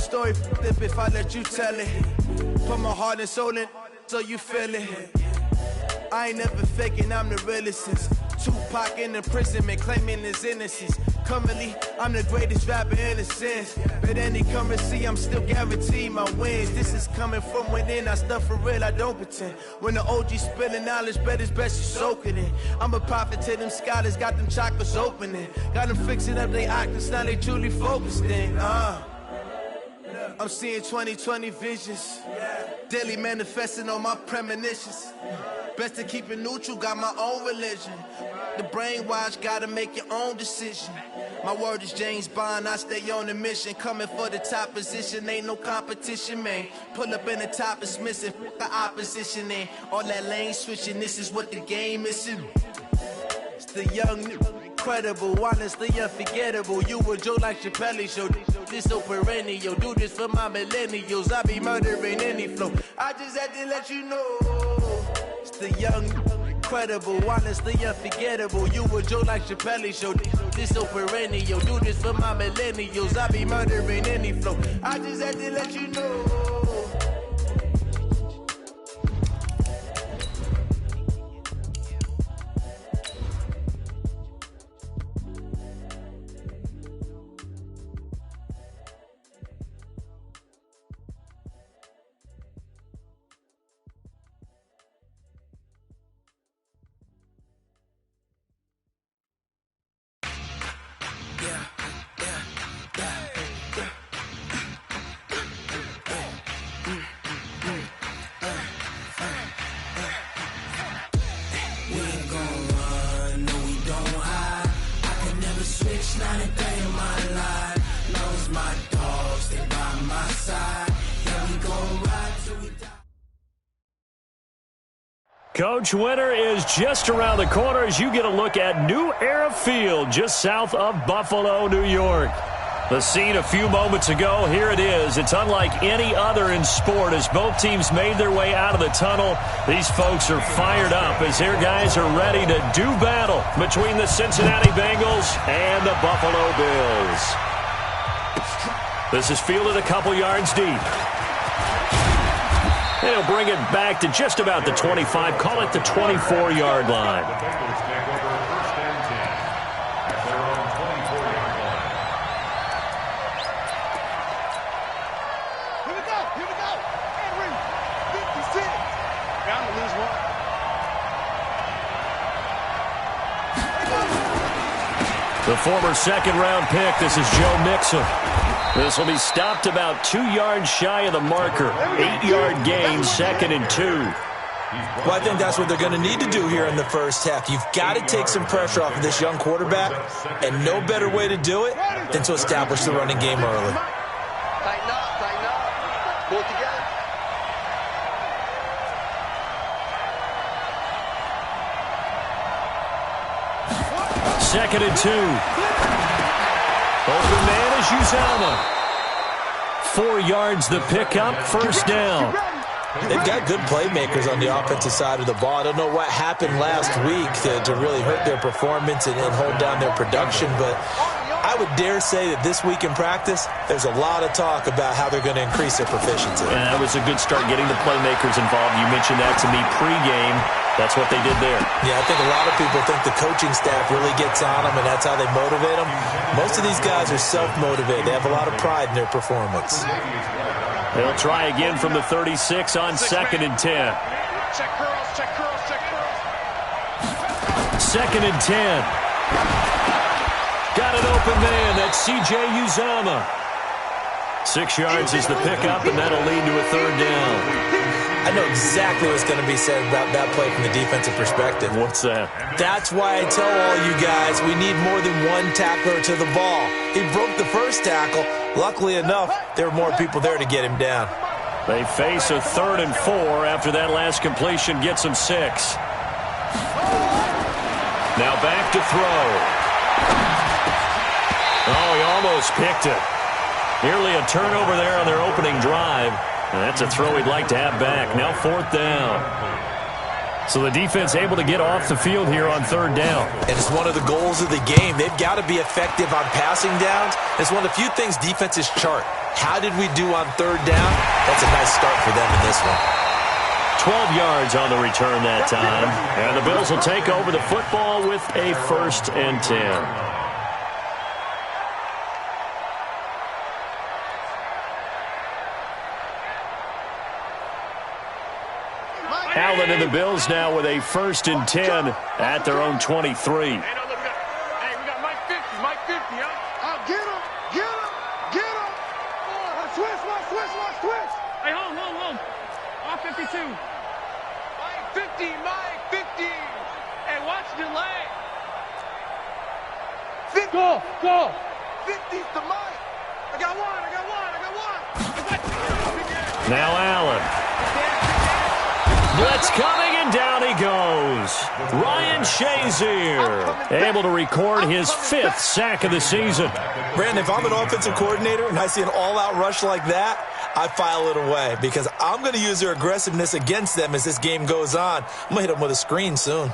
story if I let you tell it. Put my heart and soul in so you feel it. I ain't never faking, I'm the realest since Tupac in imprisonment, claiming his innocence. Currently, I'm the greatest rapper in a sense. But any currency, I'm still guaranteed my wins. This is coming from within, I stuff for real, I don't pretend. When the OG spilling knowledge, bet it's best you soak it in. I'm a prophet to them scholars, got them chakras opening. Got them fixing up they octaves, now they truly focused in. I'm seeing 2020 visions. Daily manifesting on my premonitions. Best to keep it neutral, got my own religion. The brainwash, gotta make your own decision. My word is James Bond, I stay on the mission. Coming for the top position, ain't no competition, man. Pull up in the top, it's missing, the opposition ain't. All that lane switching, this is what the game missing. It's the young, incredible, honestly unforgettable. You a Joe like Chappelle show. This so perennial, do this for my millennials. I be murdering any flow. I just had to let you know. It's the young, incredible, honestly unforgettable. You a Joe like Chappelle show. This so perennial, do this for my millennials. I be murdering any flow. I just had to let you know. Coach, winter is just around the corner as you get a look at New Era Field just south of Buffalo, New York. The scene a few moments ago, here it is. It's unlike any other in sport as both teams made their way out of the tunnel. These folks are fired up as their guys are ready to do battle between the Cincinnati Bengals and the Buffalo Bills. This is fielded a couple yards deep. They'll bring it back to just about the 25, call it the 24-yard line. Here we go. Henry, 56. Bound to lose one. The former second-round pick, this is Joe Mixon. This will be stopped about 2 yards shy of the marker. 8-yard gain, 2nd and 2. Well, I think that's what they're going to need to do here in the first half. You've got to take some pressure off of this young quarterback, and no better way to do it than to establish the running game early. Tighten up. Pull it together. Second and 2. Open man is Uzomah. 4 yards the pickup, first down. They've got good playmakers on the offensive side of the ball. I don't know what happened last week to really hurt their performance and hold down their production, but I would dare say that this week in practice, there's a lot of talk about how they're going to increase their proficiency. And that was a good start getting the playmakers involved. You mentioned that to me pregame. That's what they did there. Yeah, I think a lot of people think the coaching staff really gets on them, and that's how they motivate them. Most of these guys are self-motivated. They have a lot of pride in their performance. They'll try again from the 36 on 2nd and 10. Check curls, check curls, check curls. 2nd and 10. Got an open man. That's C.J. Uzomah. 6 yards is the pickup, and that'll lead to a 3rd down. I know exactly what's going to be said about that play from the defensive perspective. What's that? That's why I tell all you guys we need more than one tackler to the ball. He broke the first tackle. Luckily enough, there were more people there to get him down. They face a 3rd and 4 after that last completion gets them 6. Now back to throw. Oh, he almost picked it. Nearly a turnover there on their opening drive. And that's a throw he'd like to have back. Now 4th down. So the defense able to get off the field here on 3rd down. And it's one of the goals of the game. They've got to be effective on passing downs. It's one of the few things defenses chart. How did we do on third down? That's a nice start for them in this one. 12 yards on the return that time. And the Bills will take over the football with a 1st and 10. Allen and the Bills now with a 1st and 10 at their own 23. Hey, we got Mike 50, Mike 50, huh? Get him, get him, get him. Switch. Hey, hold. Off 52. Mike 50, Mike 50. Hey, watch the leg. 50. Go. 50's the Mike. I got one. Now Allen. Blitz coming, and down he goes. Ryan Shazier able to record his 5th sack of the season. Brandon, if I'm an offensive coordinator and I see an all-out rush like that, I file it away because I'm going to use their aggressiveness against them as this game goes on. I'm going to hit them with a screen soon.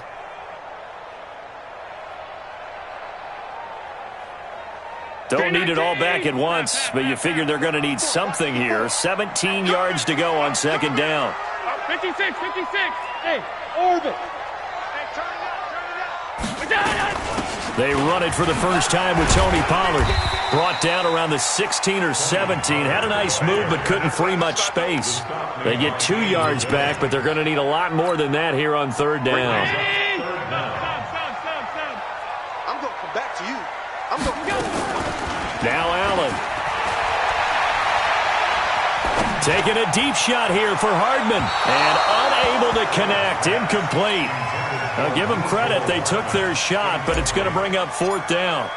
Don't need it all back at once, but you figure they're going to need something here. 17 yards to go on 2nd down. 56. Hey, orbit. Hey, turn it up. They run it for the first time with Tony Pollard. Brought down around the 16 or 17. Had a nice move, but couldn't free much space. They get 2 yards back, but they're going to need a lot more than that here on 3rd down. Stop. I'm going to come back to you. Now Allen. Taking a deep shot here for Hardman. And unable to connect. Incomplete. Now give them credit. They took their shot, but it's going to bring up 4th down.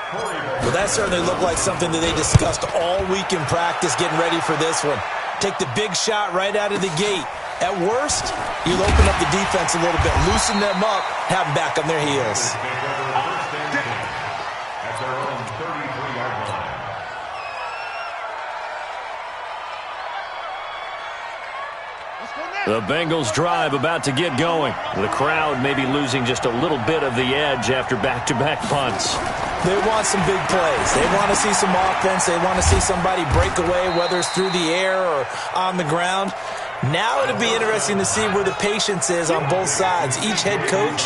Well, that certainly looked like something that they discussed all week in practice getting ready for this one. Take the big shot right out of the gate. At worst, you'll open up the defense a little bit, loosen them up, have them back on their heels. The Bengals drive about to get going. The crowd may be losing just a little bit of the edge after back-to-back punts. They want some big plays. They want to see some offense. They want to see somebody break away, whether it's through the air or on the ground. Now it'll be interesting to see where the patience is on both sides. Each head coach,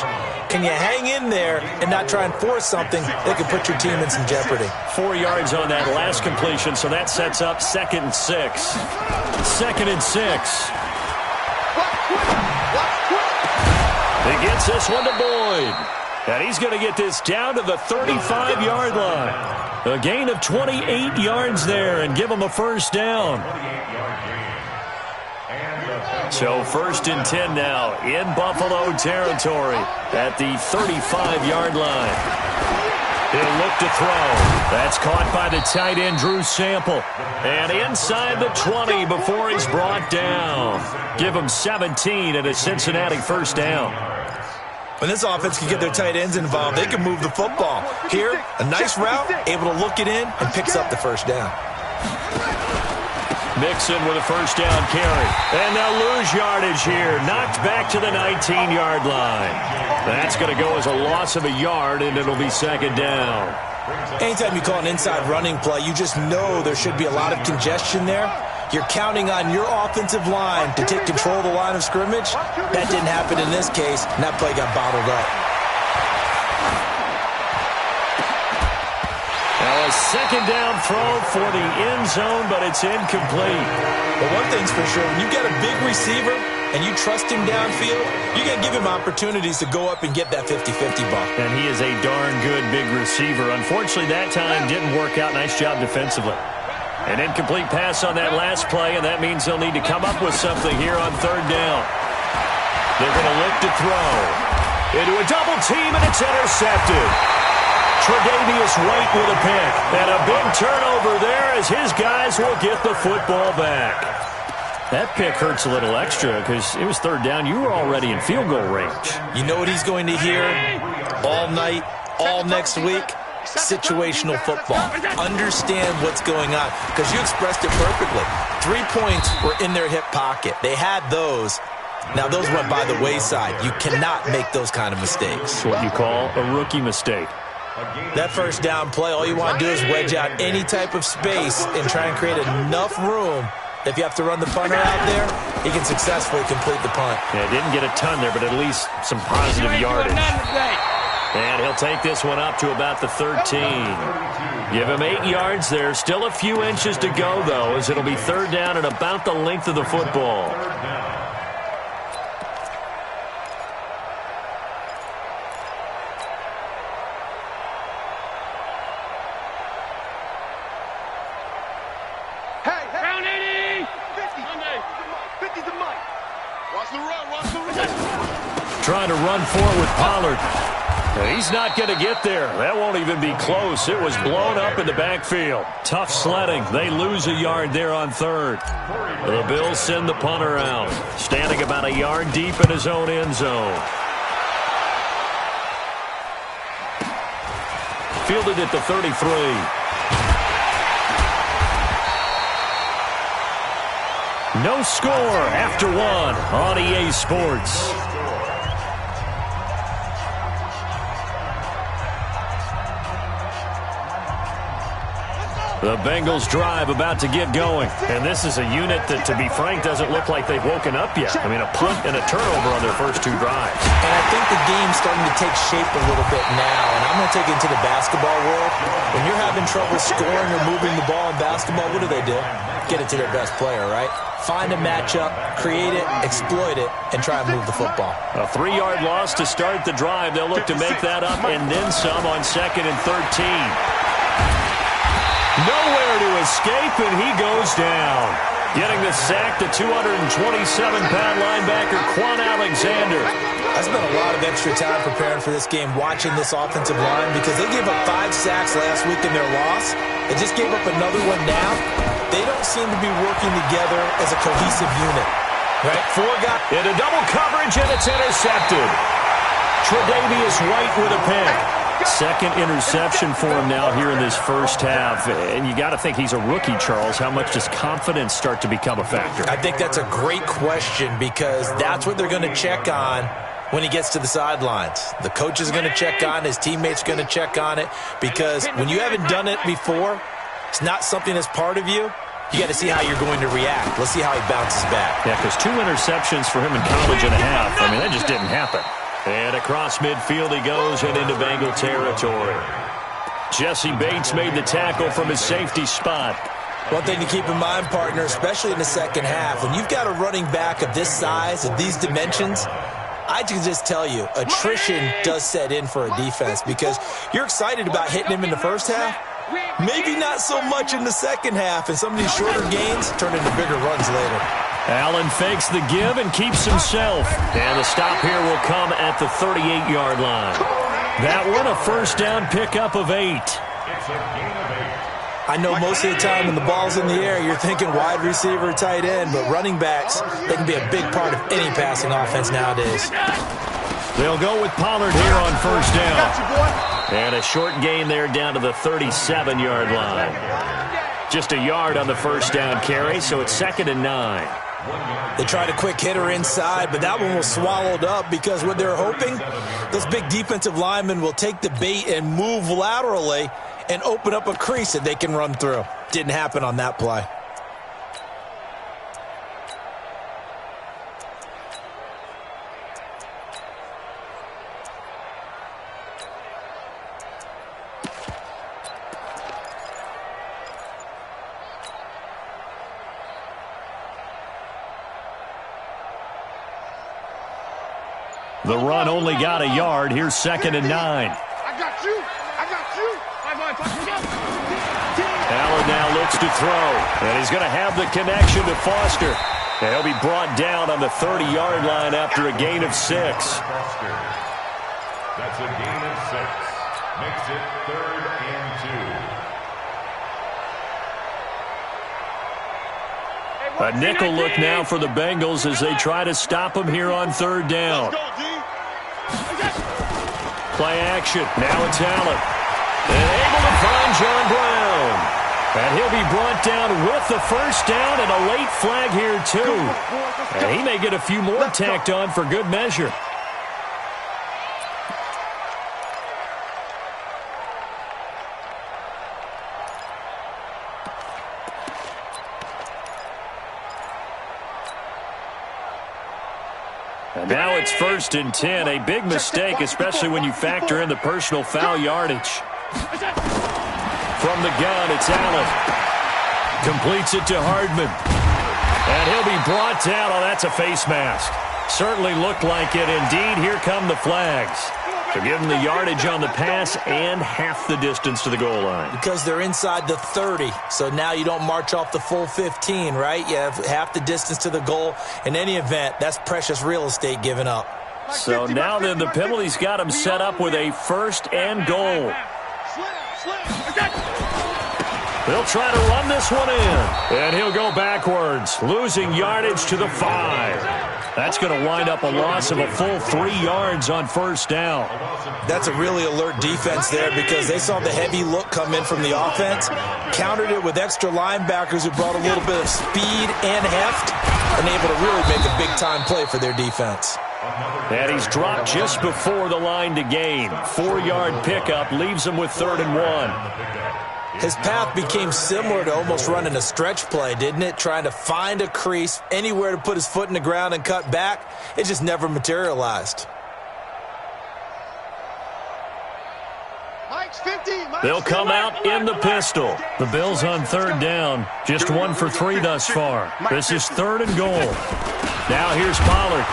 can you hang in there and not try and force something that could put your team in some jeopardy? 4 yards on that last completion, so that sets up 2nd and 6. 2nd and 6. He gets this one to Boyd. And he's going to get this down to the 35-yard line. A gain of 28 yards there and give him a 1st down. So 1st and 10 now in Buffalo territory at the 35-yard line. He'll look to throw. That's caught by the tight end, Drew Sample. And inside the 20 before he's brought down. Give him 17 and a Cincinnati 1st down. When this offense can get their tight ends involved, they can move the football. Here, a nice route, able to look it in, and picks up the 1st down. Mixon with a 1st down carry. And they'll lose yardage here. Knocked back to the 19-yard line. That's going to go as a loss of a yard, and it'll be 2nd down. Anytime you call an inside running play, you just know there should be a lot of congestion there. You're counting on your offensive line to take control of the line of scrimmage. That didn't happen in this case, and that play got bottled up. Now a 2nd down throw for the end zone, but it's incomplete. But one thing's for sure, when you get a big receiver and you trust him downfield, you got to give him opportunities to go up and get that 50-50 ball. And he is a darn good big receiver. Unfortunately, that time didn't work out. Nice job defensively. An incomplete pass on that last play, and that means they'll need to come up with something here on 3rd down. They're going to look to throw. Into a double team, and it's intercepted. Tre'Davious White with a pick. And a big turnover there as his guys will get the football back. That pick hurts a little extra because it was 3rd down. You were already in field goal range. You know what he's going to hear all night, all next week? Situational football. Understand what's going on, because you expressed it perfectly. 3 points were in their hip pocket. They had those. Now those went by the wayside. You cannot make those kind of mistakes. It's what you call a rookie mistake. That first down play, all you want to do is wedge out any type of space and try and create enough room. If you have to run the punter out there, he can successfully complete the punt. Yeah, didn't get a ton there, but at least some positive yardage. And he'll take this one up to about the 13. Give him 8 yards there. Still a few inches to go, though, as it'll be third down and about the length of the football. Trying to run forward with Pollard. He's not going to get there. That won't even be close. It was blown up in the backfield. Tough sledding. They lose a yard there on third. The Bills send the punter out, standing about a yard deep in his own end zone. Fielded at the 33. No score after one on EA Sports. The Bengals drive about to get going. And this is a unit that, to be frank, doesn't look like they've woken up yet. I mean, a punt and a turnover on their first 2 drives. And I think the game's starting to take shape a little bit now. And I'm going to take it into the basketball world. When you're having trouble scoring or moving the ball in basketball, what do? Get it to their best player, right? Find a matchup, create it, exploit it, and try and move the football. A 3-yard loss to start the drive. They'll look to make that up and then some on 2nd and 13. Nowhere to escape, and he goes down. Getting the sack, the 227-pound linebacker, Quan Alexander. I spent a lot of extra time preparing for this game, watching this offensive line, because they gave up 5 sacks last week in their loss. They just gave up another one now. They don't seem to be working together as a cohesive unit. Right? 4 guys. Into double coverage, and it's intercepted. Tre'Davious White with a pick. Second interception for him now here in this first half. And you got to think he's a rookie, Charles. How much does confidence start to become a factor? I think that's a great question, because that's what they're going to check on when he gets to the sidelines. The coach is going to check on, his teammates are going to check on it, because when you haven't done it before, it's not something that's part of you. You got to see how you're going to react. Let's see how he bounces back. Yeah, because 2 interceptions for him in college and a half. I mean, that just didn't happen. And across midfield he goes and into Bengal territory. Jesse Bates made the tackle from his safety spot. One thing to keep in mind, partner, especially in the second half, when you've got a running back of this size, of these dimensions, I can just tell you, attrition does set in for a defense, because you're excited about hitting him in the first half. Maybe not so much in the second half, and some of these shorter gains turn into bigger runs later. Allen fakes the give and keeps himself. And the stop here will come at the 38-yard line. That one a first down pickup of 8. I know most of the time when the ball's in the air, you're thinking wide receiver, tight end, but running backs, they can be a big part of any passing offense nowadays. They'll go with Pollard here on first down. And a short gain there down to the 37-yard line. Just a yard on the first down carry, so it's 2nd and 9. They tried a quick hitter inside, but that one was swallowed up, because what they're hoping, those big defensive linemen will take the bait and move laterally and open up a crease that they can run through. Didn't happen on that play. The run only got a yard. Here's 2nd and 9. I got you. Allen now looks to throw. And he's going to have the connection to Foster. And he'll be brought down on the 30-yard line after a gain of 6. That's a gain of 6. Makes it 3rd and 2. A nickel look now for the Bengals as they try to stop him here on 3rd down. Play action. Now it's Allen. And able to find John Brown. And he'll be brought down with the first down, and a late flag here too. And he may get a few more tacked on for good measure. And now it's 1st and 10. A big mistake, especially when you factor in the personal foul yardage. From the gun, it's Allen. Completes it to Hardman. And he'll be brought down. Oh, that's a face mask. Certainly looked like it. Indeed, here come the flags. So give them the yardage on the pass and half the distance to the goal line. Because they're inside the 30, so now you don't march off the full 15, right? You have half the distance to the goal. In any event, that's precious real estate given up. So now then, the penalty's got him set up with a 1st and goal. They'll try to run this one in, and he'll go backwards, losing yardage to the 5. That's going to wind up a loss of a full 3 yards on 1st down. That's a really alert defense there because they saw the heavy look come in from the offense, countered it with extra linebackers who brought a little bit of speed and heft, and able to really make a big-time play for their defense. And he's dropped just before the line to gain. 4-yard pickup leaves him with 3rd and 1. His path became similar to almost running a stretch play, didn't it? Trying to find a crease, anywhere to put his foot in the ground and cut back. It just never materialized. They'll come out in the pistol. The Bills on 3rd down. Just 1 for 3 thus far. This is 3rd and goal. Now here's Pollard.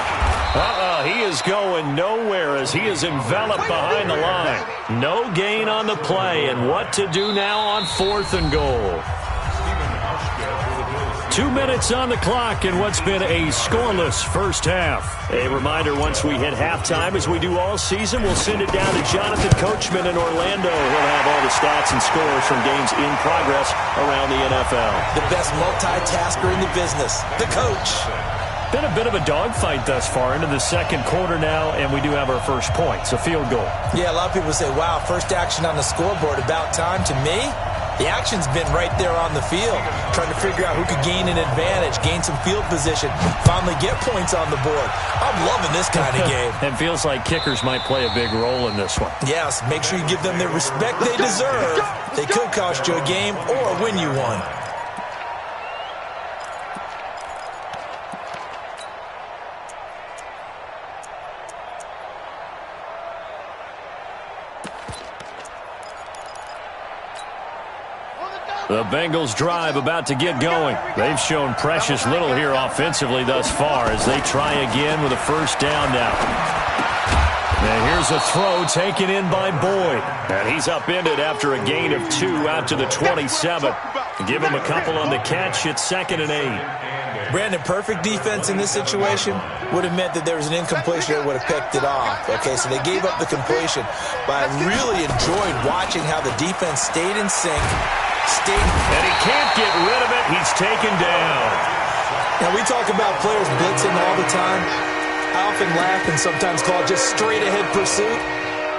He is going nowhere as he is enveloped behind the line. No gain on the play, and what to do now on 4th and goal. 2 minutes on the clock in what's been a scoreless first half. A reminder, once we hit halftime, as we do all season, we'll send it down to Jonathan Coachman in Orlando. He'll have all the stats and scores from games in progress around the NFL. The best multitasker in the business, the coach. Been a bit of a dogfight thus far into the 2nd quarter now, and we do have our first points, a field goal. Yeah, a lot of people say, wow, first action on the scoreboard, about time. To me, the action's been right there on the field, trying to figure out who could gain an advantage, gain some field position, finally get points on the board. I'm loving this kind of game. It feels like kickers might play a big role in this one. Yes, make sure you give them the respect they deserve. They could cost you a game or win you one. The Bengals drive about to get going. They've shown precious little here offensively thus far as they try again with a 1st down now. And here's a throw taken in by Boyd. And he's upended after a gain of 2 out to the 27. Give him a couple on the catch. It's 2nd and 8. Brandon, perfect defense in this situation would have meant that there was an incompletion that would have picked it off. Okay, so they gave up the completion. But I really enjoyed watching how the defense stayed in sync. And he can't get rid of it. He's taken down. Now, we talk about players blitzing all the time. I often laugh and sometimes call it just straight-ahead pursuit.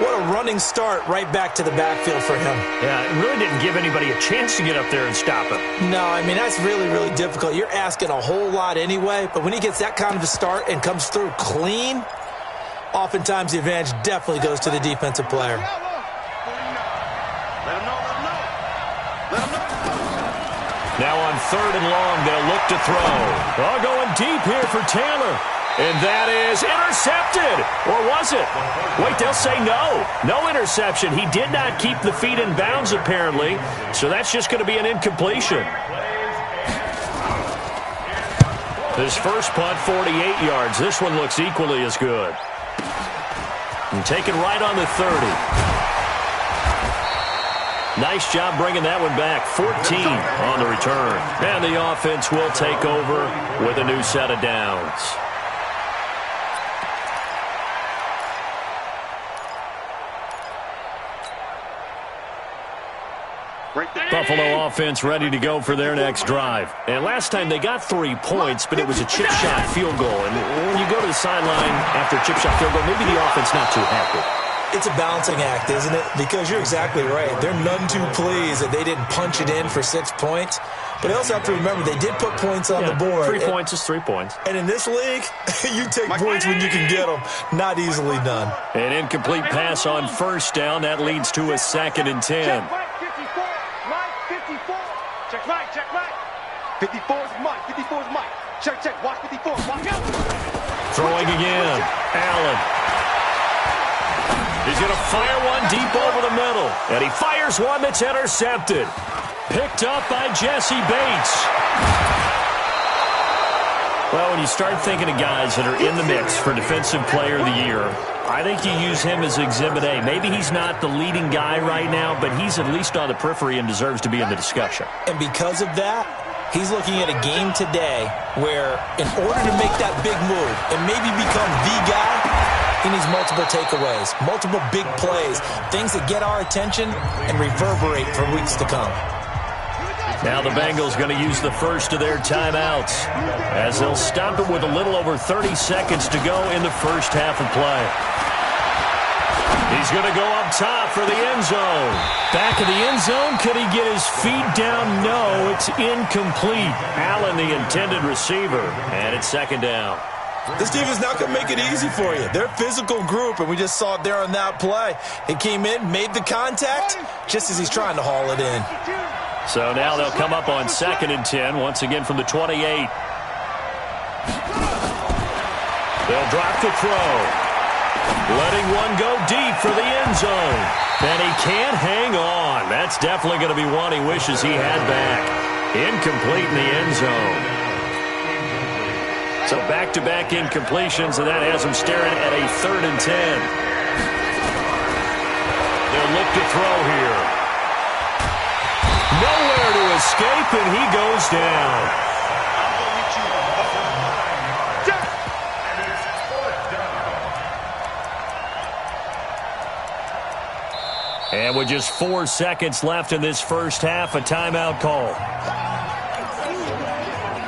What a running start right back to the backfield for him. Yeah, it really didn't give anybody a chance to get up there and stop him. No, I mean, that's really, really difficult. You're asking a whole lot anyway, but when he gets that kind of a start and comes through clean, oftentimes the advantage definitely goes to the defensive player. Now on 3rd and long, they'll look to throw. Oh, going deep here for Taylor. And that is intercepted. Or was it? Wait, they'll say no. No interception. He did not keep the feet in bounds, apparently. So that's just going to be an incompletion. His first punt, 48 yards. This one looks equally as good. And taken right on the 30. Nice job bringing that one back. 14 on the return. And the offense will take over with a new set of downs. Buffalo offense ready to go for their next drive. And last time they got 3 points, but it was a chip shot field goal. And when you go to the sideline after a chip shot field goal, maybe the offense not too happy. It's a balancing act, isn't it? Because you're exactly right. They're none too pleased that they didn't punch it in for 6 points. But they also have to remember they did put points on the board. 3 points is 3 points. And in this league, you take points when you can get them. Not easily done. An incomplete pass on 1st down. That leads to a 2nd and 10. Check right, 54. Mike, 54. Check right, check right. 54 is Mike. 54 is Mike. Check, check. Watch 54. Watch out. Throwing again. Allen. He's going to fire one deep over the middle. And he fires one that's intercepted. Picked up by Jesse Bates. Well, when you start thinking of guys that are in the mix for Defensive Player of the Year, I think you use him as Exhibit A. Maybe he's not the leading guy right now, but he's at least on the periphery and deserves to be in the discussion. And because of that, he's looking at a game today where in order to make that big move and maybe become the guy, he needs multiple takeaways, multiple big plays, things that get our attention and reverberate for weeks to come. Now the Bengals going to use the first of their timeouts as they'll stop it with a little over 30 seconds to go in the first half of play. He's going to go up top for the end zone. Back of the end zone. Could he get his feet down? No, it's incomplete. Allen, the intended receiver, and it's second down. This team is not going to make it easy for you. They're a physical group, and we just saw it there on that play. He came in, made the contact, just as he's trying to haul it in. So now they'll come up on 2nd and 10, once again from the 28. They'll drop the throw. Letting one go deep for the end zone. And he can't hang on. That's definitely going to be one he wishes he had back. Incomplete in the end zone. So back-to-back incompletions, and that has him staring at a 3rd and 10. They'll look to throw here. Nowhere to escape, and he goes down. And with just 4 seconds left in this first half, a timeout call.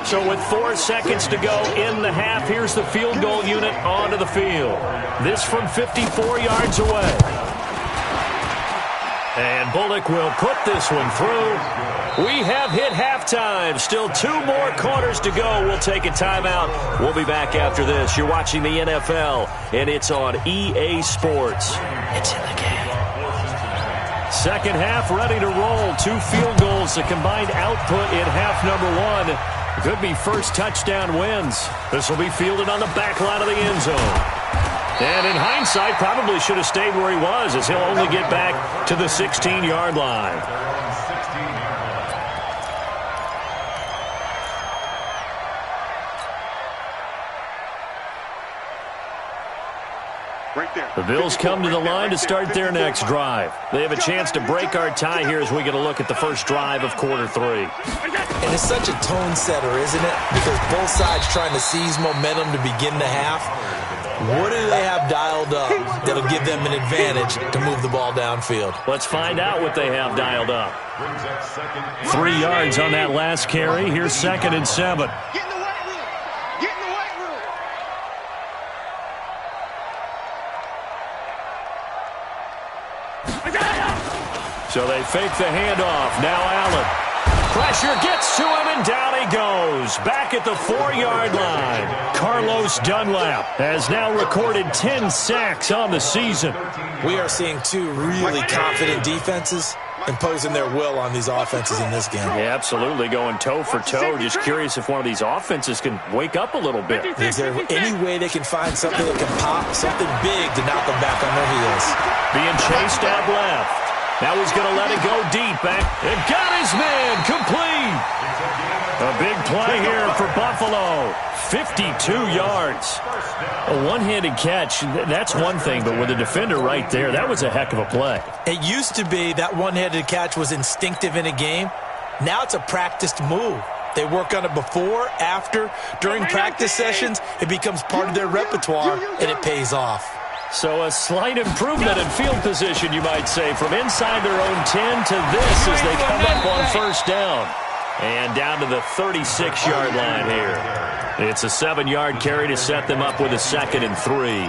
So with 4 seconds to go in the half, here's the field goal unit onto the field. This from 54 yards away. And Bullock will put this one through. We have hit halftime. Still 2 more quarters to go. We'll take a timeout. We'll be back after this. You're watching the NFL, and it's on EA Sports. It's in the game. Second half ready to roll. 2 field goals, the combined output in half number 1. Could be first touchdown wins. This will be fielded on the back line of the end zone. And in hindsight, probably should have stayed where he was, as he'll only get back to the 16-yard line. Right there. The Bills come to the line to start their next drive. They have a chance to break our tie here as we get a look at the first drive of quarter 3. And it's such a tone setter, isn't it? Because both sides trying to seize momentum to begin the half. What do they have dialed up that'll give them an advantage to move the ball downfield? Let's find out what they have dialed up. 3 yards on that last carry. Here's 2nd and 7. Get in the white room. Get in the white room. So they fake the handoff. Now Allen. Pressure gets to him, and down he goes. Back at the 4-yard line. Carlos Dunlap has now recorded 10 sacks on the season. We are seeing 2 really confident defenses imposing their will on these offenses in this game. Yeah, absolutely, going toe for toe. Just curious if one of these offenses can wake up a little bit. Is there any way they can find something that can pop, something big to knock them back on their heels? Being chased out left. Now he's going to let it go deep back. And got his man complete. A big play here for Buffalo. 52 yards. A one-handed catch, that's one thing, but with a defender right there, that was a heck of a play. It used to be that one-handed catch was instinctive in a game. Now it's a practiced move. They work on it before, after, during practice sessions. It becomes part of their repertoire, and it pays off. So a slight improvement in field position, you might say, from inside their own 10 to this as they come up on first down. And down to the 36-yard line here. It's a 7-yard carry to set them up with a 2nd and 3.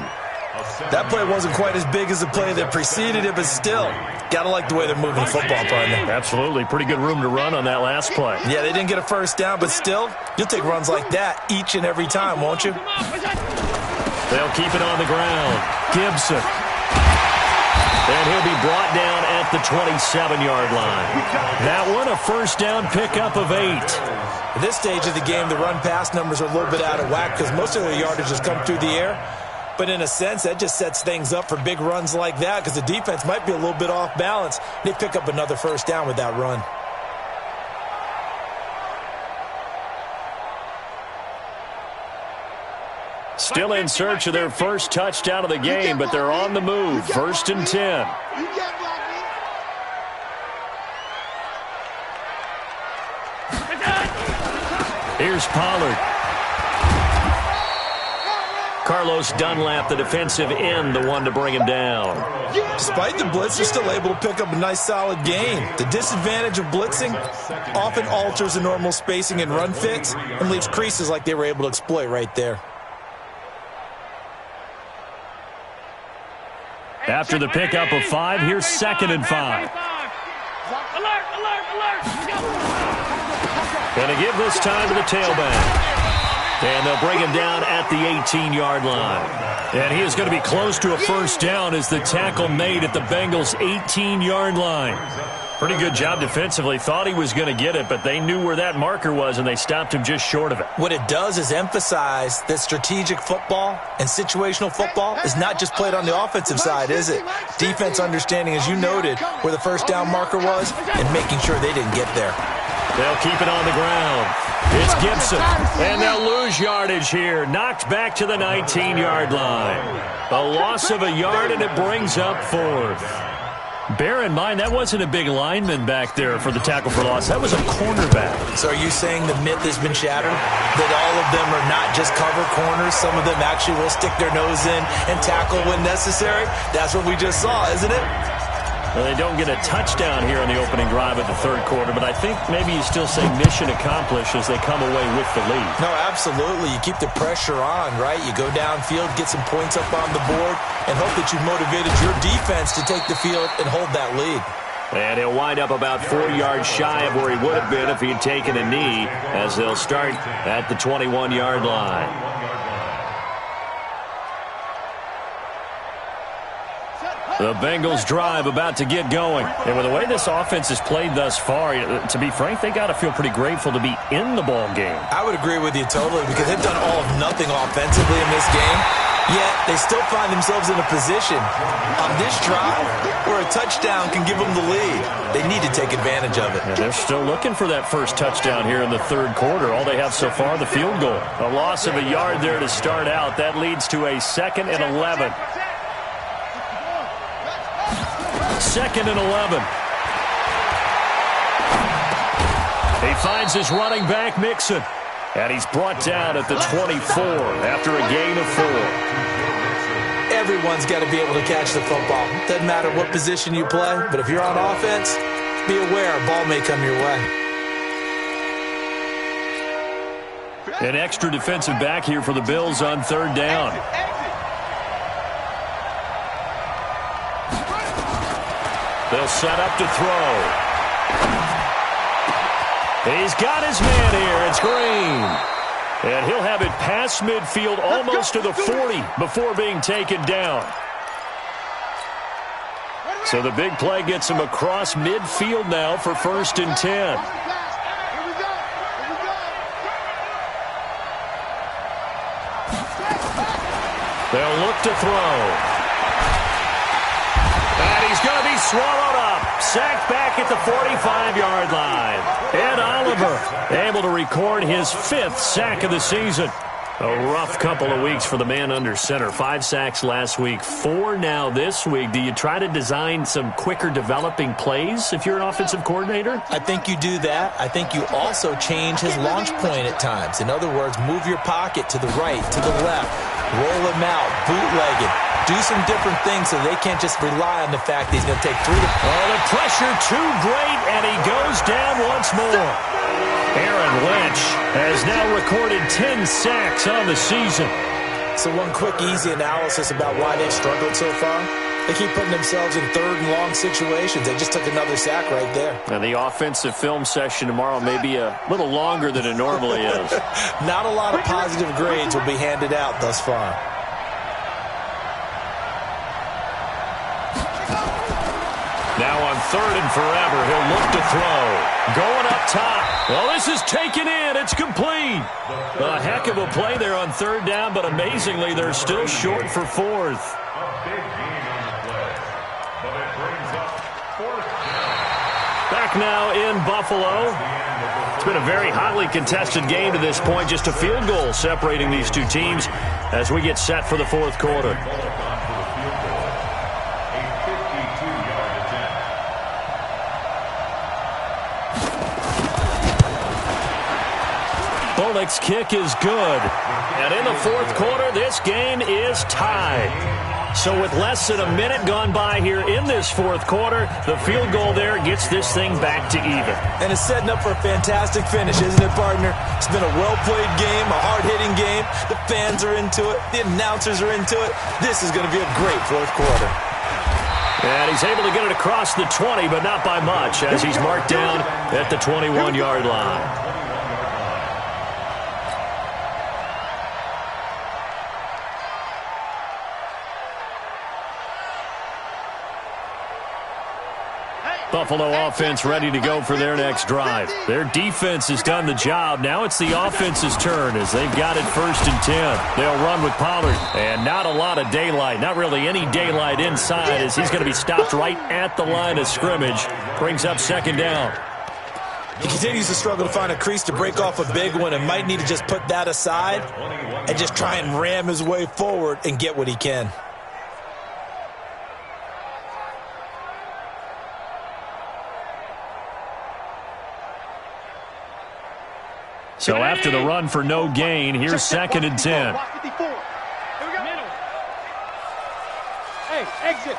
That play wasn't quite as big as the play that preceded it, but still, got to like the way they're moving the football, partner. Absolutely. Pretty good room to run on that last play. Yeah, they didn't get a first down, but still, you'll take runs like that each and every time, won't you? They'll keep it on the ground. Gibson. And he'll be brought down at at the 27-yard line. That one, a first down pickup of 8. At this stage of the game, the run-pass numbers are a little bit out of whack because most of the yardage has come through the air. But in a sense, that just sets things up for big runs like that because the defense might be a little bit off balance. They pick up another first down with that run. Still in search of their first touchdown of the game, but they're on the move. 1st and 10. Here's Pollard. Carlos Dunlap, the defensive end, the one to bring him down. Despite the blitz, they're still able to pick up a nice, solid gain. The disadvantage of blitzing often alters the normal spacing and run fits and leaves creases like they were able to exploit right there. After the pickup of 5, here's 2nd and 5. Alert, alert, alert. Going to give this time to the tailback. And they'll bring him down at the 18-yard line. And he is going to be close to a first down as the tackle made at the Bengals' 18-yard line. Pretty good job defensively. Thought he was going to get it, but they knew where that marker was, and they stopped him just short of it. What it does is emphasize that strategic football and situational football is not just played on the offensive side, is it? Defense understanding, as you noted, where the first down marker was and making sure they didn't get there. They'll keep it on the ground. It's Gibson, and they'll lose yardage here. Knocked back to the 19-yard line. A loss of a yard, and it brings up 4th. Bear in mind, that wasn't a big lineman back there for the tackle for loss. That was a cornerback. So are you saying the myth has been shattered? That all of them are not just cover corners? Some of them actually will stick their nose in and tackle when necessary? That's what we just saw, isn't it? Well, they don't get a touchdown here on the opening drive of the 3rd quarter, but I think maybe you still say mission accomplished as they come away with the lead. No, absolutely. You keep the pressure on, right? You go downfield, get some points up on the board, and hope that you've motivated your defense to take the field and hold that lead. And he'll wind up about 4 yards shy of where he would have been if he had taken a knee, as they'll start at the 21-yard line. The Bengals drive about to get going. And with the way this offense has played thus far, to be frank, they got to feel pretty grateful to be in the ball game. I would agree with you totally because they've done all of nothing offensively in this game, yet they still find themselves in a position on this drive where a touchdown can give them the lead. They need to take advantage of it. And they're still looking for that first touchdown here in the 3rd quarter. All they have so far, the field goal. A loss of a yard there to start out. That leads to a 2nd and 11. 2nd and 11. He finds his running back, Mixon. And he's brought down at the 24 after a gain of 4. Everyone's got to be able to catch the football. Doesn't matter what position you play, but if you're on offense, be aware a ball may come your way. An extra defensive back here for the Bills on 3rd down. They'll set up to throw. He's got his man here. It's Green. And he'll have it past midfield almost to the 40 before being taken down. So the big play gets him across midfield now for 1st and 10. They'll look to throw. And he's going to be swallowed up. Sacked back at the 45-yard line. Ed Oliver able to record his 5th sack of the season. A rough couple of weeks for the man under center. 5 sacks last week, 4 now this week. Do you try to design some quicker developing plays if you're an offensive coordinator? I think you do that. I think you also change his launch point at times. In other words, move your pocket to the right, to the left, roll him out, bootleg it. Do some different things so they can't just rely on the fact that he's going to take 3 to... Oh, the pressure too great, and he goes down once more. Aaron Lynch has now recorded 10 sacks on the season. So one quick, easy analysis about why they've struggled so far. They keep putting themselves in 3rd and long situations. They just took another sack right there. And the offensive film session tomorrow may be a little longer than it normally is. Not a lot of positive grades will be handed out thus far. Now on 3rd and forever, he'll look to throw. Going up top. Well, this is taken in. It's complete. A heck of a play there on 3rd down, but amazingly, they're still short for 4th. A big gain on the play, but it brings up 4th down. Back now in Buffalo. It's been a very hotly contested game to this point. Just a field goal separating these two teams as we get set for the 4th quarter. Bullock's kick is good. And in the 4th quarter, this game is tied. So with less than a minute gone by here in this 4th quarter, the field goal there gets this thing back to even. And it's setting up for a fantastic finish, isn't it, partner? It's been a well-played game, a hard-hitting game. The fans are into it. The announcers are into it. This is going to be a great 4th quarter. And he's able to get it across the 20, but not by much, as he's marked down at the 21-yard line. Buffalo offense ready to go for their next drive. Their defense has done the job. Now it's the offense's turn as they've got it 1st and 10. They'll run with Pollard. And not a lot of daylight. Not really any daylight inside as he's going to be stopped right at the line of scrimmage. Brings up 2nd down. He continues to struggle to find a crease to break off a big one and might need to just put that aside and just try and ram his way forward and get what he can. So after the run for no gain, here's 2nd and 10. Hey, exit.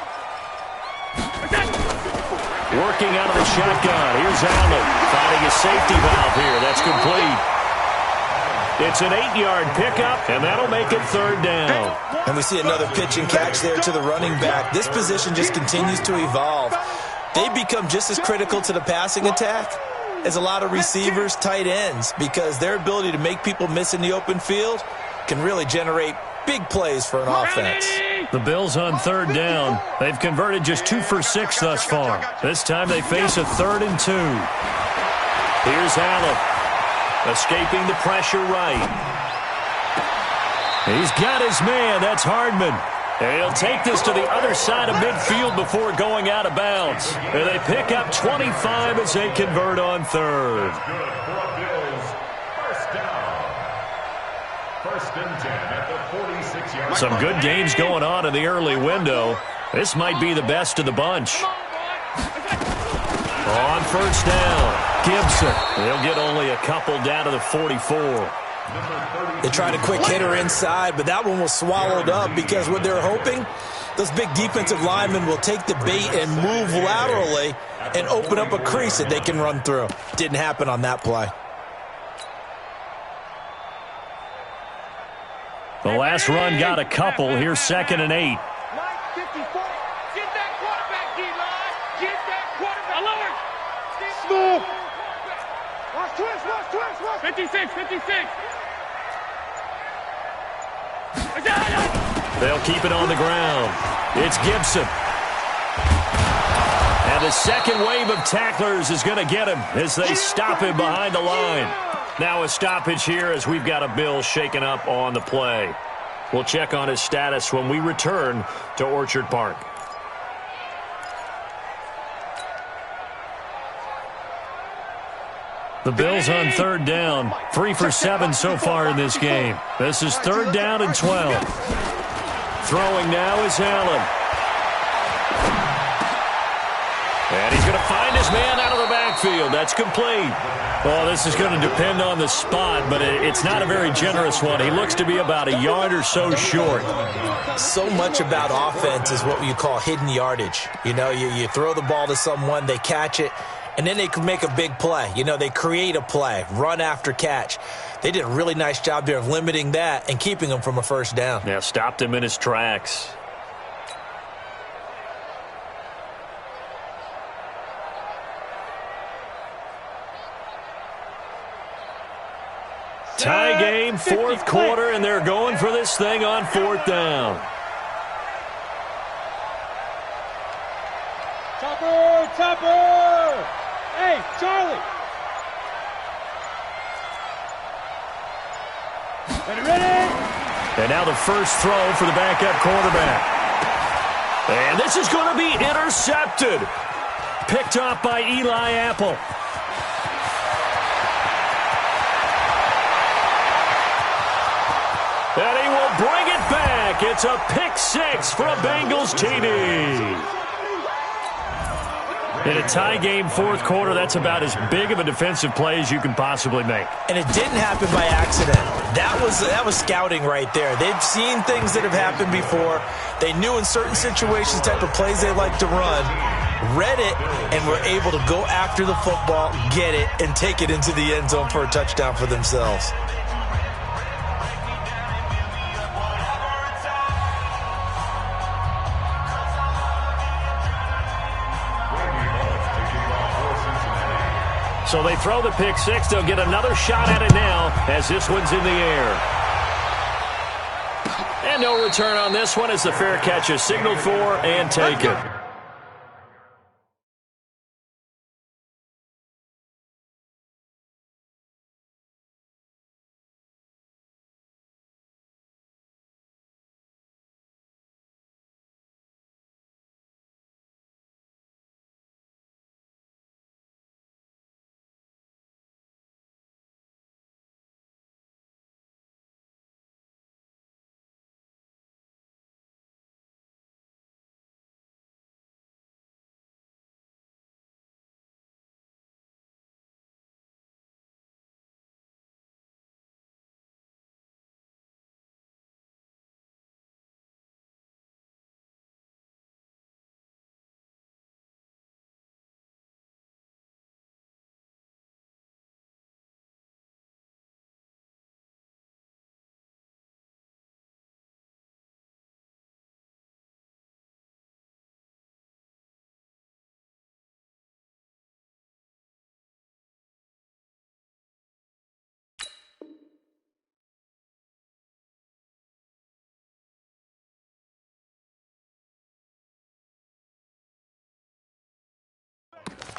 Working out of the shotgun. Here's Allen finding a safety valve here. That's complete. It's an 8-yard pickup, and that'll make it 3rd down. And we see another pitch and catch there to the running back. This position just continues to evolve. They become just as critical to the passing attack as a lot of receivers, tight ends, because their ability to make people miss in the open field can really generate big plays for an offense. The Bills on 3rd down. They've converted just 2 for 6 thus far. This time they face a 3rd and 2. Here's Allen. Escaping the pressure right. He's got his man. That's Hardman. And he'll take this to the other side of midfield before going out of bounds. And they pick up 25 as they convert on 3rd. Good for Bills. 1st down. 1st and 10 at the 46-yard line. Some good games going on in the early window. This might be the best of the bunch. On 1st down, Gibson. He'll get only a couple down to the 44. They tried a quick hitter inside, but that one was swallowed up because what they're hoping, those big defensive linemen will take the bait and move laterally and open up a crease that they can run through. Didn't happen on that play. The last run got a couple. Here's 2nd and 8. Get that quarterback, D-line. Get that quarterback. Alert. Smooth. Watch twist. 56, 56. They'll keep it on the ground. It's Gibson. And the second wave of tacklers is going to get him as they stop him behind the line. Now a stoppage here as we've got a Bill shaken up on the play. We'll check on his status when we return to Orchard Park. The Bills on 3rd down. 3 for 7 so far in this game. This is 3rd down and 12. Throwing now is Allen. And he's going to find his man out of the backfield. That's complete. Well, this is going to depend on the spot, but it's not a very generous one. He looks to be about a yard or so short. So much about offense is what you call hidden yardage. You know, you throw the ball to someone, they catch it, and then they can make a big play. You know, they create a play, run after catch. They did a really nice job there of limiting that and keeping him from a 1st down. Yeah, stopped him in his tracks. Tie game, 4th quarter, and they're going for this thing on 4th down. Chopper! Grasshopper! Hey, Charlie! Ready? And now the first throw for the backup quarterback. And this is going to be intercepted. Picked off by Eli Apple. And he will bring it back. It's a pick six for a Bengals TD. In a tie game, fourth quarter, that's about as big of a defensive play as you can possibly make. And it didn't happen by accident. That was scouting right there. They've seen things that have happened before. They knew in certain situations the type of plays they like to run, read it, and were able to go after the football, get it, and take it into the end zone for a touchdown for themselves. So they throw the pick six. They'll get another shot at it now as this one's in the air. And no return on this one as the fair catch is signaled for and taken.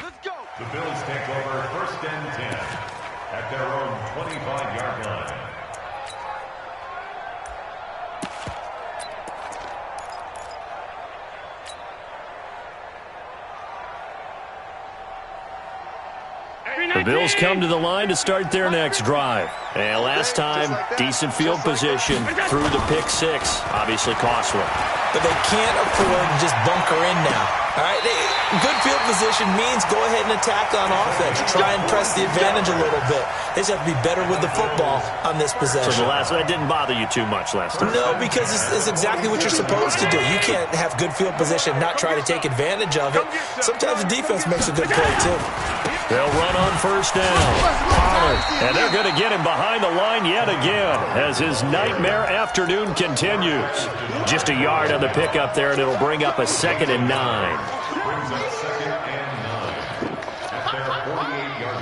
Let's go. The Bills take over first and 10 at their own 25-yard line. The Bills come to the line to start their next drive. And last time, decent field position through the pick six. Obviously costly. But they can't afford to just bunker in now. All right, good field position means go ahead and attack on offense. Try and press the advantage a little bit. They just have to be better with the football on this possession. So that didn't bother you too much last time? No, because it's exactly what you're supposed to do. You can't have good field position, not try to take advantage of it. Sometimes the defense makes a good play, too. They'll run on first down. Pollard. And they're going to get him behind the line yet again as his nightmare afternoon continues. Just a yard on the pickup there, and it'll bring up a 2nd and 9. Brings up 2nd and 9 at their 48-yard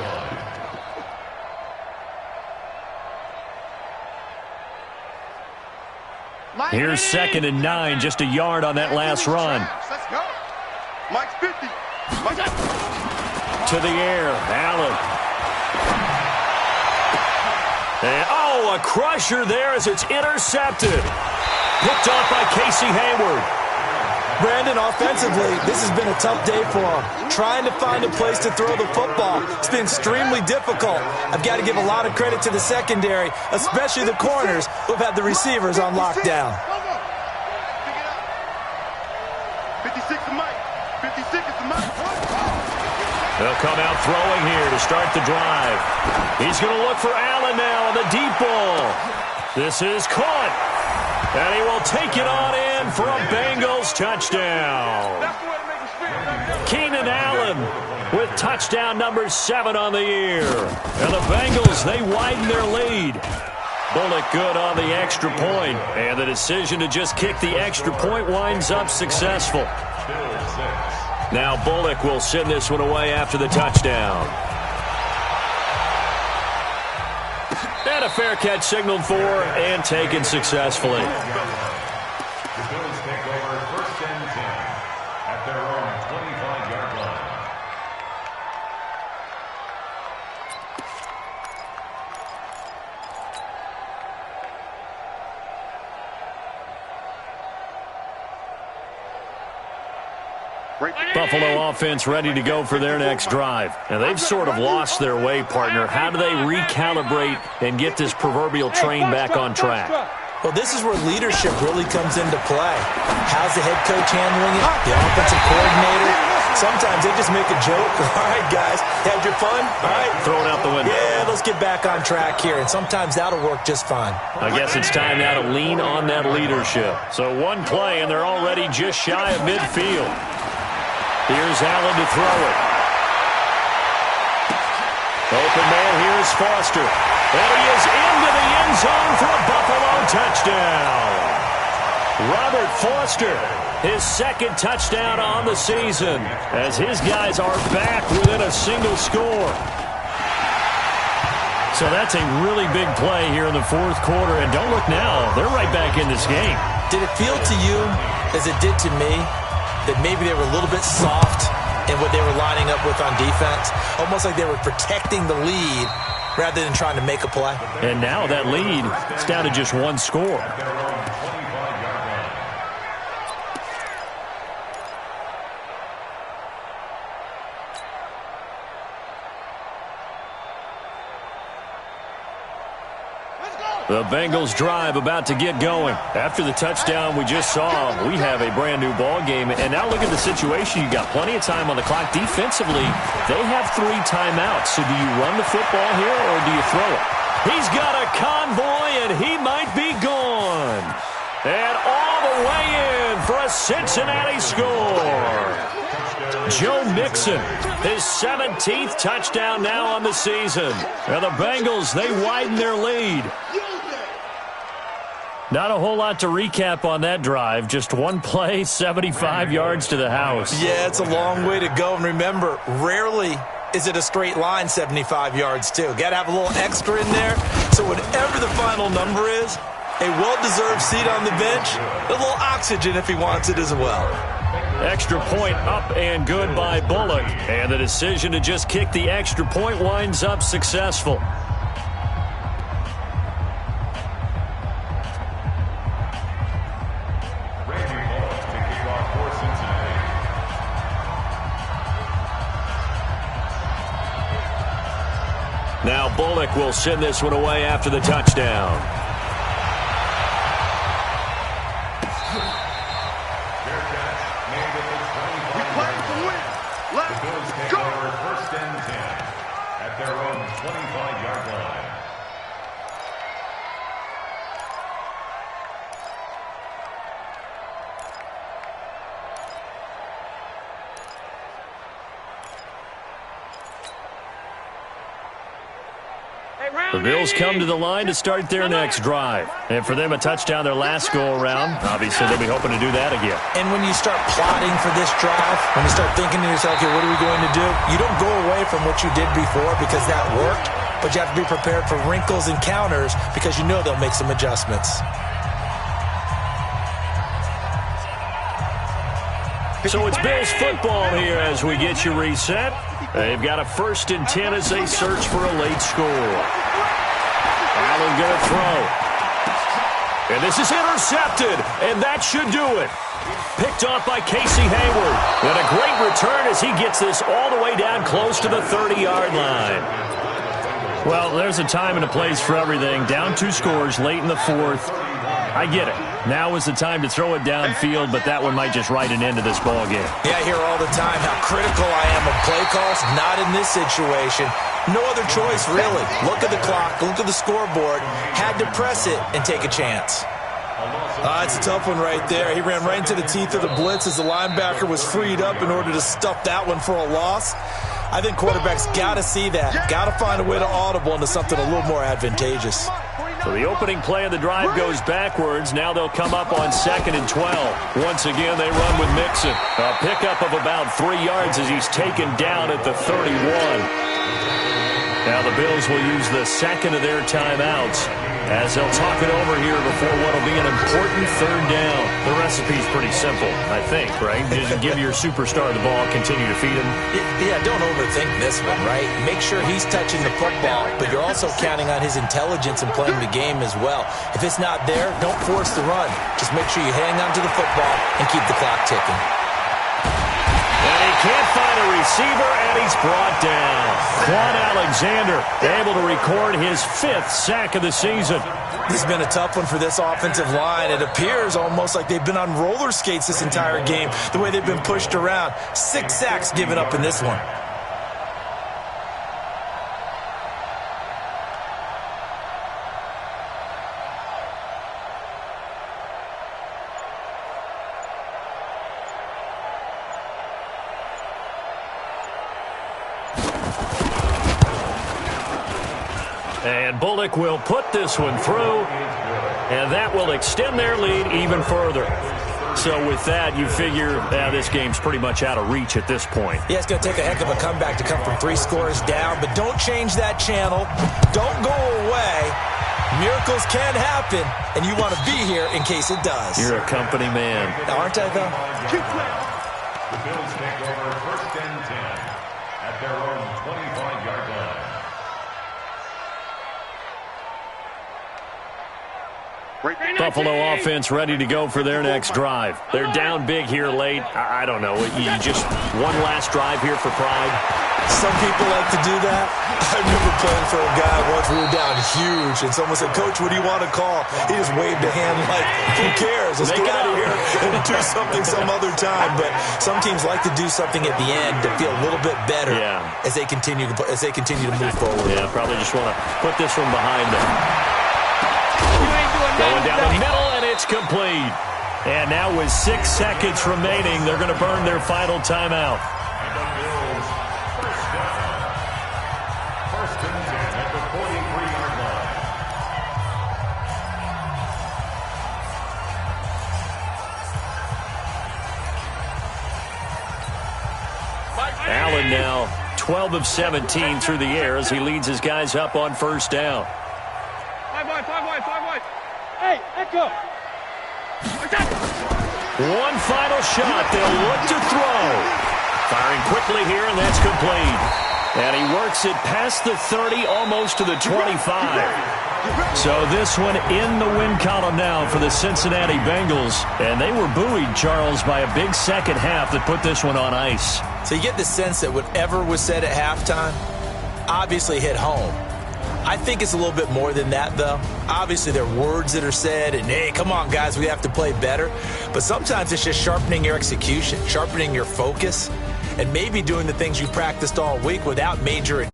line. Here's 2nd and 9, just a yard on that last run. Let's go. Mike's 50. To the air, Allen. And, a crusher there as it's intercepted. Picked off by Casey Hayward. Brandon, offensively, this has been a tough day for him. Trying to find a place to throw the football. It's been extremely difficult. I've got to give a lot of credit to the secondary, especially the corners who have had the receivers on lockdown. 56 to Mike. 56 to Mike. They'll come out throwing here to start the drive. He's going to look for Allen now on the deep ball. This is caught. And he will take it on in for a Bengals touchdown. Keenan Allen with touchdown number 7 on the year. And the Bengals, they widen their lead. Bullock good on the extra point. And the decision to just kick the extra point winds up successful. Now Bullock will send this one away after the touchdown. And a fair catch signaled for and taken successfully. The Bills take over first and 10 at their own 25-yard line. Buffalo offense ready to go for their next drive. And they've sort of lost their way, partner. How do they recalibrate and get this proverbial train back on track? Well, this is where leadership really comes into play. How's the head coach handling it? The offensive coordinator? Sometimes they just make a joke. All right, guys, had your fun? All right. Throw it out the window. Yeah, let's get back on track here. And sometimes that'll work just fine. I guess it's time now to lean on that leadership. So one play, and they're already just shy of midfield. Here's Allen to throw it. Open man, here's Foster. And he is into the end zone for a Buffalo touchdown. Robert Foster, his second touchdown on the season, as his guys are back within a single score. So that's a really big play here in the fourth quarter. And don't look now, they're right back in this game. Did it feel to you, as it did to me, that maybe they were a little bit soft in what they were lining up with on defense? Almost like they were protecting the lead rather than trying to make a play. And now that lead is down to just one score. The Bengals drive about to get going. After the touchdown we just saw, we have a brand new ball game. And now look at the situation. You got plenty of time on the clock. Defensively, they have 3 timeouts. So do you run the football here or do you throw it? He's got a convoy and he might be gone. And all the way in for a Cincinnati score. Joe Mixon, his 17th touchdown now on the season. And the Bengals, they widen their lead. Not a whole lot to recap on that drive. Just one play, 75 yards to the house. Yeah, it's a long way to go. And remember, rarely is it a straight line 75 yards, too. Got to have a little extra in there. So whatever the final number is, a well-deserved seat on the bench, a little oxygen if he wants it as well. Extra point up and good by Bullock. And the decision to just kick the extra point winds up successful. Now Bullock will send this one away after the touchdown. We play to win. Let's go. First and 10 at their own 25-yard line. The Bills come to the line to start their next drive. And for them, a touchdown their last go-around. Obviously, they'll be hoping to do that again. And when you start plotting for this drive, when you start thinking to yourself, okay, what are we going to do? You don't go away from what you did before because that worked, but you have to be prepared for wrinkles and counters because you know they'll make some adjustments. So it's Bills football here as we get you reset. They've got a 1st and 10 as they search for a late score. Allen going to throw. And this is intercepted, and that should do it. Picked off by Casey Hayward. And a great return as he gets this all the way down close to the 30-yard line. Well, there's a time and a place for everything. Down 2 scores late in the fourth. I get it. Now is the time to throw it downfield, but that one might just write an end to this ball game. Yeah, I hear all the time how critical I am of play calls. Not in this situation. No other choice, really. Look at the clock. Look at the scoreboard. Had to press it and take a chance. It's a tough one right there. He ran right into the teeth of the blitz as the linebacker was freed up in order to stuff that one for a loss. I think quarterbacks got to see that. Got to find a way to audible into something a little more advantageous. So the opening play of the drive goes backwards. Now they'll come up on 2nd and 12. Once again, they run with Mixon. A pickup of about 3 yards as he's taken down at the 31. Now the Bills will use the second of their timeouts as they'll talk it over here before what will be an important 3rd down. The recipe's pretty simple, I think, right? Just give your superstar the ball, continue to feed him. Yeah, don't overthink this one, right? Make sure he's touching the football, but you're also counting on his intelligence in playing the game as well. If it's not there, don't force the run. Just make sure you hang on to the football and keep the clock ticking. can't find a receiver, and he's brought down. Quan Alexander able to record his 5th sack of the season. This has been a tough one for this offensive line. It appears almost like they've been on roller skates this entire game, the way they've been pushed around. 6 sacks given up in this one. And Bullock will put this one through, and that will extend their lead even further. So with that, you figure this game's pretty much out of reach at this point. Yeah, it's going to take a heck of a comeback to come from 3 scores down, but don't change that channel. Don't go away. Miracles can happen, and you want to be here in case it does. You're a company man. Aren't I, though? The Bills take over 1st and 10 at their own 25-yard line. Buffalo offense ready to go for their next drive. They're down big here late. I don't know. You just one last drive here for pride. Some people like to do that. I remember playing for a guy once. We were down huge, and someone said, "Coach, what do you want to call?" He just waved a hand like, "Who cares? Let's get out of here and do something some other time." But some teams like to do something at the end to feel a little bit better as they continue to move forward. Yeah, probably just want to put this one behind them. Going down the middle, and it's complete. And now with 6 seconds remaining, they're going to burn their final timeout. And the Bills, 1st down. 1st and 10 at the 43-yard line. Allen now 12 of 17 through the air as he leads his guys up on 1st down. 5 wide. Hey, echo. One final shot. They'll look to throw. Firing quickly here, and that's complete. And he works it past the 30, almost to the 25. So this one in the win column now for the Cincinnati Bengals. And they were buoyed, Charles, by a big second half that put this one on ice. So you get the sense that whatever was said at halftime obviously hit home. I think it's a little bit more than that, though. Obviously, there are words that are said, and, hey, come on, guys, we have to play better. But sometimes it's just sharpening your execution, sharpening your focus, and maybe doing the things you practiced all week without major